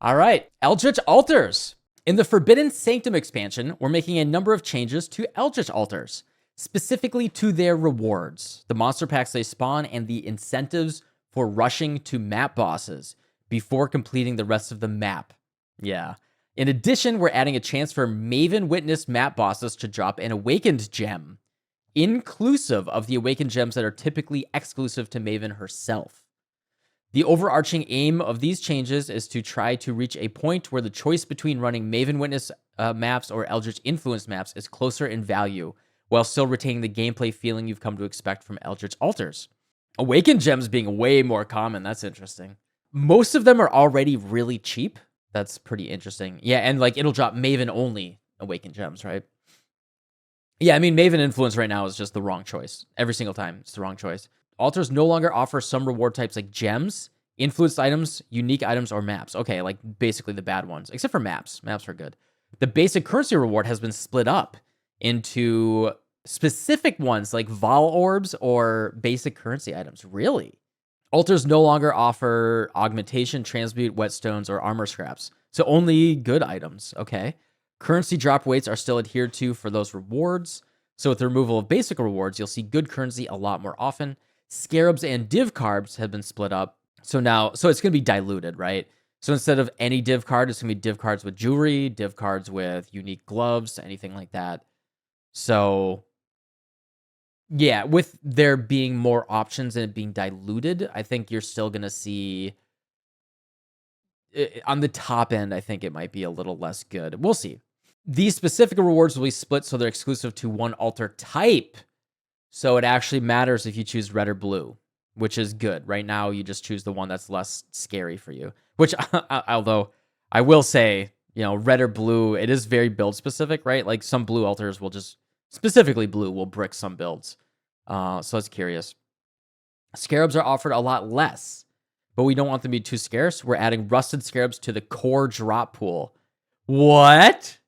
All right, Eldritch Altars. In the Forbidden Sanctum expansion, we're making a number of changes to Eldritch Altars, specifically to their rewards, the monster packs they spawn, and the incentives for rushing to map bosses before completing the rest of the map. Yeah. In addition, we're adding a chance for Maven Witness map bosses to drop an Awakened Gem, inclusive of the Awakened Gems that are typically exclusive to Maven herself. The overarching aim of these changes is to try to reach a point where the choice between running Maven Witness maps or Eldritch Influence maps is closer in value, while still retaining the gameplay feeling you've come to expect from Eldritch Altars. Awakened Gems being way more common, that's interesting. Most of them are already really cheap. That's pretty interesting. Yeah, and like it'll drop Maven only Awakened Gems, right? Yeah, I mean, Maven Influence right now is just the wrong choice. Every single time, it's the wrong choice. Altars no longer offer some reward types like gems, influenced items, unique items, or maps. Okay, like basically the bad ones, except for maps. Maps are good. The basic currency reward has been split up into specific ones like Vol Orbs or basic currency items. Really? Altars no longer offer augmentation, transmute, whetstones, or armor scraps. So only good items. Okay. Currency drop weights are still adhered to for those rewards. So with the removal of basic rewards, you'll see good currency a lot more often. Scarabs and div cards have been split up. So it's going to be diluted, right? So instead of any div card, it's going to be div cards with jewelry, div cards with unique gloves, anything like that. So yeah, with there being more options and it being diluted, I think you're still going to see on the top end, I think it might be a little less good. We'll see. These specific rewards will be split so they're exclusive to one altar type. So it actually matters if you choose red or blue, which is good. Right now, you just choose the one that's less scary for you. Which, although I will say, red or blue, it is very build specific, right? Like some blue altars will just, specifically blue, will brick some builds. So it's curious. Scarabs are offered a lot less, but we don't want them to be too scarce. We're adding rusted scarabs to the core drop pool. What?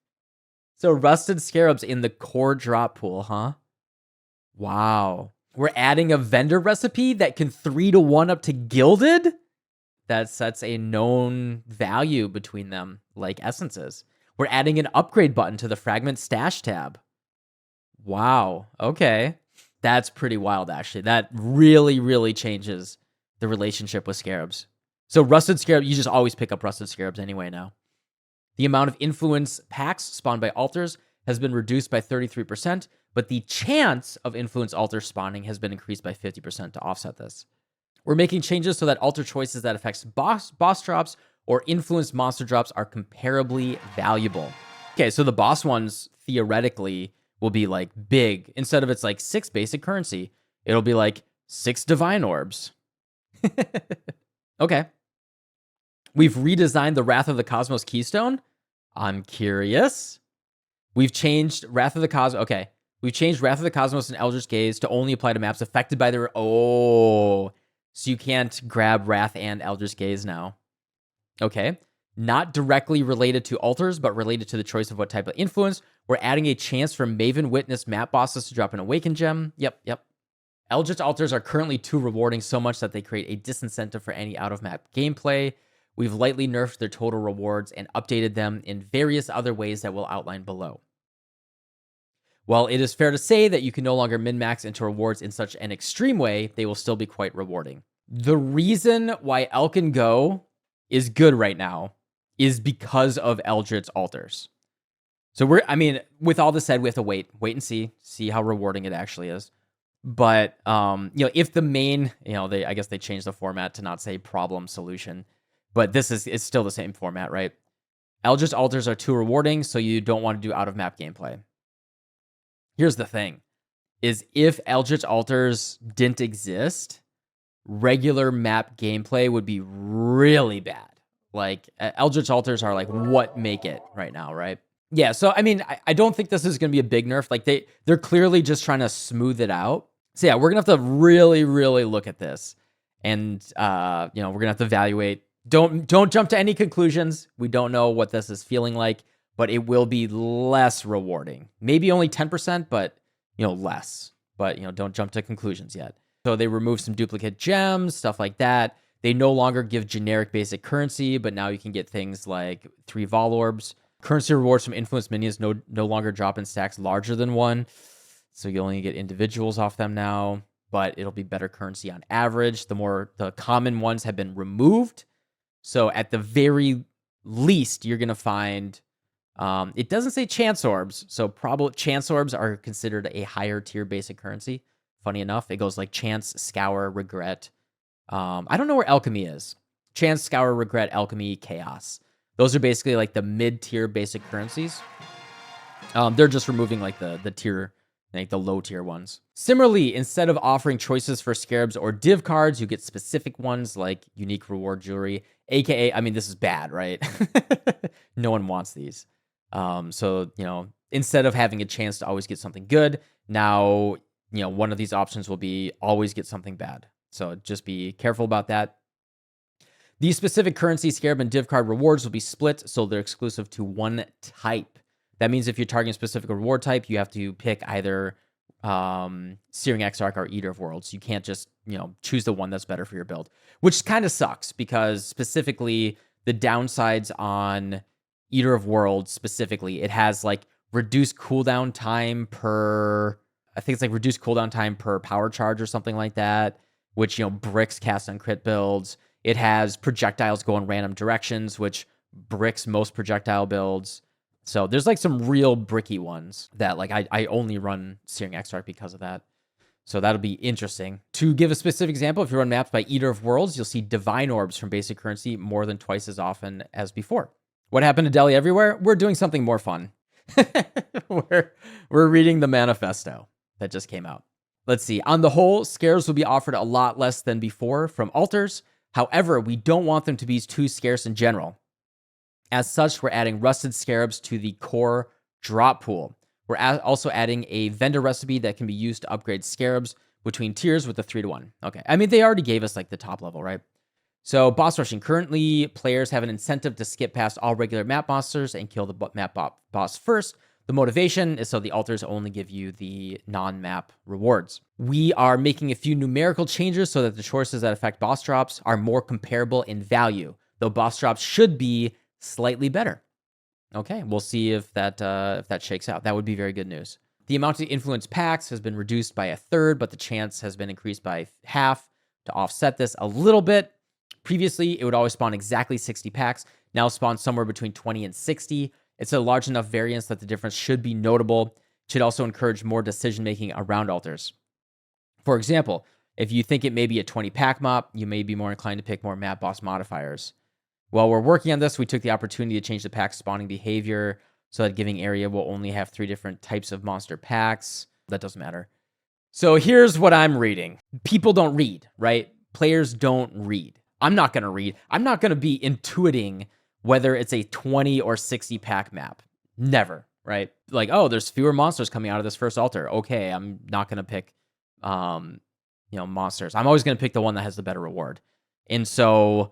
So rusted scarabs in the core drop pool, huh? Wow. We're adding a vendor recipe that can 3-to-1 up to gilded? That sets a known value between them, like essences. We're adding an upgrade button to the fragment stash tab. Wow. Okay. That's pretty wild, actually. That really, really changes the relationship with scarabs. So rusted scarab, you just always pick up rusted scarabs anyway now. The amount of influence packs spawned by altars has been reduced by 33%, but the chance of influence altar spawning has been increased by 50% to offset this. We're making changes so that altar choices that affects boss drops or influence monster drops are comparably valuable. Okay, so the boss ones theoretically will be like big. Instead of it's like 6 basic currency, it'll be like 6 divine orbs. Okay. We've redesigned the Wrath of the Cosmos keystone. I'm curious. We've changed Wrath of the Cosmos. Okay. We've changed Wrath of the Cosmos and Eldritch Gaze to only apply to maps affected by their... Oh. So you can't grab Wrath and Eldritch Gaze now. Okay. Not directly related to altars, but related to the choice of what type of influence. We're adding a chance for Maven Witness map bosses to drop an Awakened Gem. Yep. Eldritch altars are currently too rewarding so much that they create a disincentive for any out-of-map gameplay. We've lightly nerfed their total rewards and updated them in various other ways that we'll outline below. While it is fair to say that you can no longer min-max into rewards in such an extreme way, they will still be quite rewarding. The reason why Elk and Go is good right now is because of Eldritch altars. So with all this said, we have to wait and see how rewarding it actually is. But if the main, I guess they changed the format to not say problem solution, but it's still the same format, right? Eldritch altars are too rewarding, so you don't want to do out of map gameplay. Here's the thing, is if Eldritch altars didn't exist, regular map gameplay would be really bad. Like Eldritch altars are like what make it right now, right? Yeah, so I don't think this is going to be a big nerf. Like they're clearly just trying to smooth it out. So yeah, we're going to have to really, really look at this. And we're going to have to evaluate. Don't jump to any conclusions. We don't know what this is feeling like, but it will be less rewarding. Maybe only 10%, but less. But don't jump to conclusions yet. So they removed some duplicate gems, stuff like that. They no longer give generic basic currency, but now you can get things like 3 Vol Orbs. Currency rewards from influence minions no longer drop in stacks larger than 1. So you only get individuals off them now, but it'll be better currency on average. The common ones have been removed. So at the very least, you're going to find, it doesn't say chance orbs. So probably chance orbs are considered a higher tier basic currency. Funny enough, it goes like chance, scour, regret. I don't know where alchemy is. Chance, scour, regret, alchemy, chaos. Those are basically like the mid-tier basic currencies. They're just removing like the tier, like the low tier ones. Similarly, instead of offering choices for scarabs or div cards, you get specific ones like unique reward jewelry, aka, I mean, this is bad, right? No one wants these. So, instead of having a chance to always get something good, now, one of these options will be always get something bad. So just be careful about that. These specific currency, scarab, and div card rewards will be split, so they're exclusive to one type. That means if you're targeting a specific reward type, you have to pick either Searing Exarch or Eater of Worlds. You can't just, choose the one that's better for your build, which kind of sucks because specifically the downsides on Eater of Worlds specifically, it has like reduced cooldown time per, I think it's like reduced cooldown time per power charge or something like that, which, bricks cast on crit builds. It has projectiles go in random directions, which bricks most projectile builds. So there's like some real bricky ones that like I only run Searing Exarch because of that. So that'll be interesting. To give a specific example, if you run maps by Eater of Worlds, you'll see Divine Orbs from basic currency more than twice as often as before. What happened to Delhi Everywhere? We're doing something more fun. we're reading the Manifesto that just came out. Let's see. On the whole, scarabs will be offered a lot less than before from altars. However, we don't want them to be too scarce in general. As such, we're adding rusted scarabs to the core drop pool. We're also adding a vendor recipe that can be used to upgrade scarabs between tiers with the 3-to-1. Okay. I mean, they already gave us like the top level, right? So boss rushing. Currently, players have an incentive to skip past all regular map monsters and kill the map boss first. The motivation is so the altars only give you the non-map rewards. We are making a few numerical changes so that the choices that affect boss drops are more comparable in value, though boss drops should be slightly better. Okay, we'll see if that shakes out. That would be very good news. The amount of influence packs has been reduced by 1/3, but the chance has been increased by half to offset this a little bit. Previously, it would always spawn exactly 60 packs. Now spawn somewhere between 20 and 60. It's a large enough variance that the difference should be notable. It should also encourage more decision-making around altars. For example, if you think it may be a 20 pack mop, you may be more inclined to pick more map boss modifiers. While we're working on this, we took the opportunity to change the pack spawning behavior so that giving area will only have 3 different types of monster packs. That doesn't matter. So here's what I'm reading. People don't read, right? Players don't read. I'm not going to read. I'm not going to be intuiting whether it's a 20 or 60 pack map. Never, right? Like, oh, there's fewer monsters coming out of this first altar. Okay, I'm not going to pick, monsters. I'm always going to pick the one that has the better reward. And so,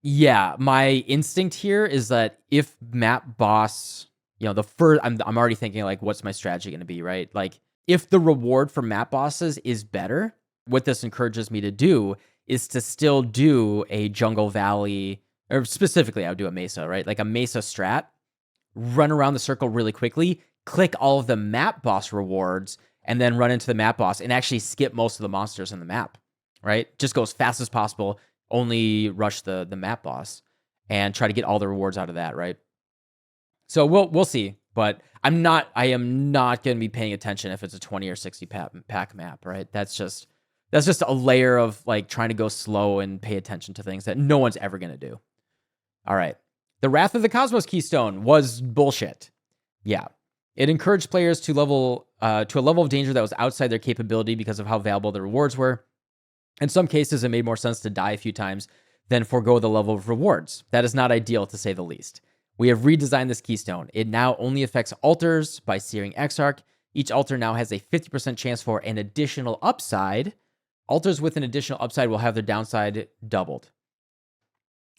yeah, my instinct here is that if map boss, the first, I'm already thinking like, what's my strategy going to be, right? Like, if the reward for map bosses is better, what this encourages me to do is to still do a Jungle Valley, or specifically I would do a Mesa, right? Like a Mesa strat, run around the circle really quickly, click all of the map boss rewards, and then run into the map boss and actually skip most of the monsters in the map, right? Just go as fast as possible, only rush the map boss and try to get all the rewards out of that, right? So we'll see, but I am not going to be paying attention if it's a 20 or 60 pack map, right? That's just a layer of like trying to go slow and pay attention to things that no one's ever going to do. All right. The Wrath of the Cosmos Keystone was bullshit. Yeah. It encouraged players to a level of danger that was outside their capability because of how valuable the rewards were. In some cases, it made more sense to die a few times than forego the level of rewards. That is not ideal, to say the least. We have redesigned this keystone. It now only affects altars by Searing Exarch. Each altar now has a 50% chance for an additional upside. Altars with an additional upside will have their downside doubled.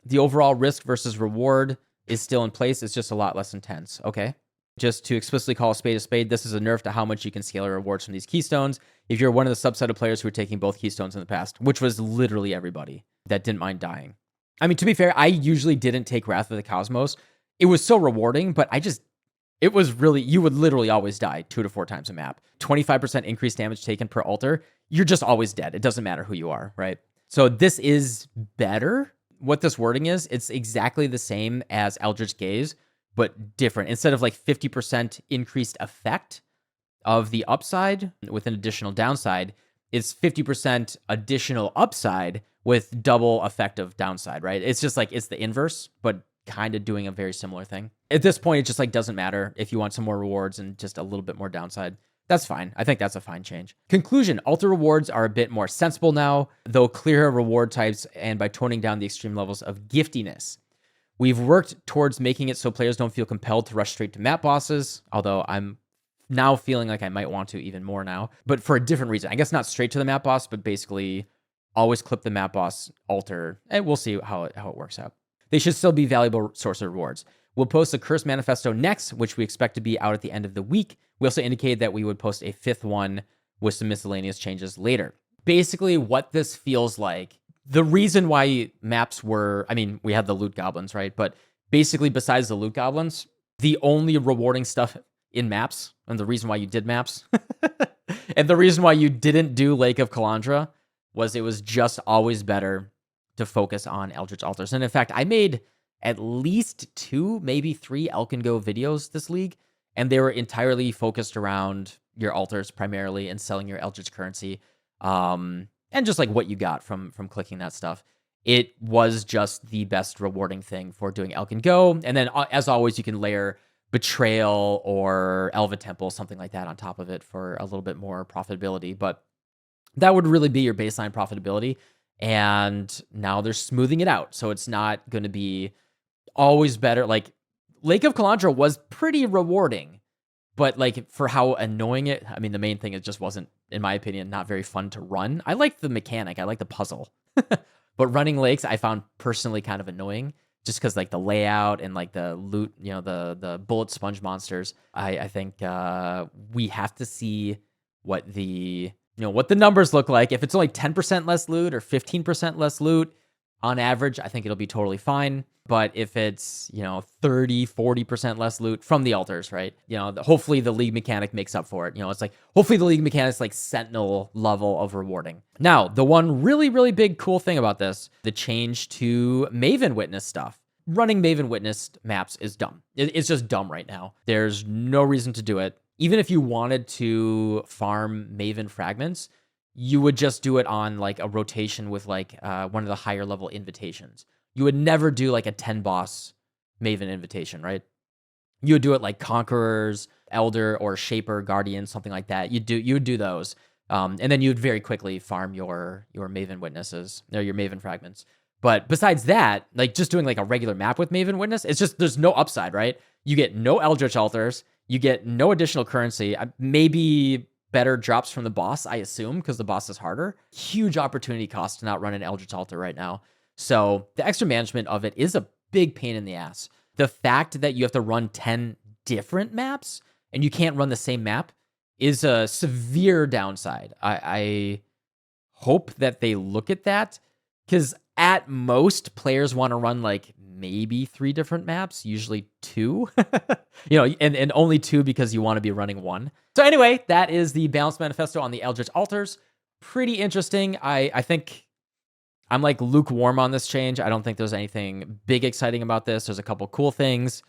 The overall risk versus reward is still in place. It's just a lot less intense. Okay. Just to explicitly call a spade, this is a nerf to how much you can scale your rewards from these keystones if you're one of the subset of players who were taking both keystones in the past, which was literally everybody. that didn't mind dying. I mean, to be fair, I usually didn't take Wrath of the Cosmos. It was so rewarding, but it was really, you would literally always die 2 to 4 times a map. 25% increased damage taken per altar. You're just always dead. It doesn't matter who you are, right? So this is better. What this wording is, it's exactly the same as Eldritch Gaze, but different. Instead of like 50% increased effect of the upside with an additional downside, it's 50% additional upside with double effect of downside, right? It's just like, it's the inverse, but kind of doing a very similar thing. At this point, it just like doesn't matter if you want some more rewards and just a little bit more downside. That's fine. I think that's a fine change. Conclusion, altar rewards are a bit more sensible now, though clearer reward types and by toning down the extreme levels of giftiness. We've worked towards making it so players don't feel compelled to rush straight to map bosses, although I'm now feeling like I might want to even more now, but for a different reason. I guess not straight to the map boss, but basically always clip the map boss altar, and we'll see how it works out. They should still be valuable source of rewards. We'll post the Curse Manifesto next, which we expect to be out at the end of the week. We also indicated that we would post a 5th one with some miscellaneous changes later. Basically, what this feels like, the reason why maps were, I mean, we had the loot goblins, right? But basically, besides the loot goblins, the only rewarding stuff in maps, and the reason why you did maps, and the reason why you didn't do Lake of Kalandra, was it was just always better to focus on Eldritch Altars. And in fact, I made at least 2, maybe 3 Elk and Go videos this league, and they were entirely focused around your altars primarily and selling your Eldritch currency, and just like what you got from clicking that stuff. It was just the best rewarding thing for doing Elk and Go. And then, as always, you can layer Betrayal or Elven Temple, something like that on top of it for a little bit more profitability. But that would really be your baseline profitability. And now they're smoothing it out. So it's not going to be always better. Like, Lake of Kalandra was pretty rewarding, but like for how annoying it, I mean, the main thing, it just wasn't, in my opinion, not very fun to run. I like the mechanic. I like the puzzle. But running lakes, I found personally kind of annoying just because like the layout and like the loot, you know, the bullet sponge monsters. I think we have to see what the numbers look like. If it's only 10% less loot or 15% less loot on average, I think it'll be totally fine. But if it's, 30, 40% less loot from the altars, right? Hopefully the league mechanic makes up for it. It's like, hopefully the league mechanic's like Sentinel level of rewarding. Now, the one really, really big cool thing about this, the change to Maven Witness stuff. Running Maven Witness maps is dumb. It's just dumb right now. There's no reason to do it. Even if you wanted to farm Maven fragments, you would just do it on like a rotation with like one of the higher level invitations. You would never do like a 10 boss Maven invitation, right? You would do it like Conquerors, Elder, or Shaper, Guardian, something like that. You would do those. And then you would very quickly farm your Maven Witnesses, or your Maven fragments. But besides that, like just doing like a regular map with Maven Witness, it's just, there's no upside, right? You get no Eldritch Altars, you get no additional currency, maybe better drops from the boss, I assume, because the boss is harder. Huge opportunity cost to not run an Eldritch Altar right now. So the extra management of it is a big pain in the ass. The fact that you have to run 10 different maps and you can't run the same map is a severe downside. I hope that they look at that, because at most players want to run like maybe 3 different maps, usually 2, and only 2 because you want to be running 1. So anyway, that is the Balanced Manifesto on the Eldritch Altars. Pretty interesting. I think I'm like lukewarm on this change. I don't think there's anything big exciting about this. There's a couple cool things.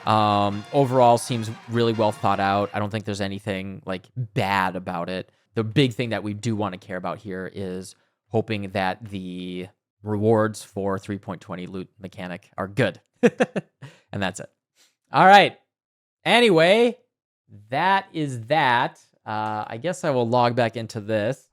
Overall seems really well thought out. I don't think there's anything like bad about it. The big thing that we do want to care about here is hoping that the rewards for 3.20 loot mechanic are good. And that's it. All right. Anyway, that is that. I guess I will log back into this.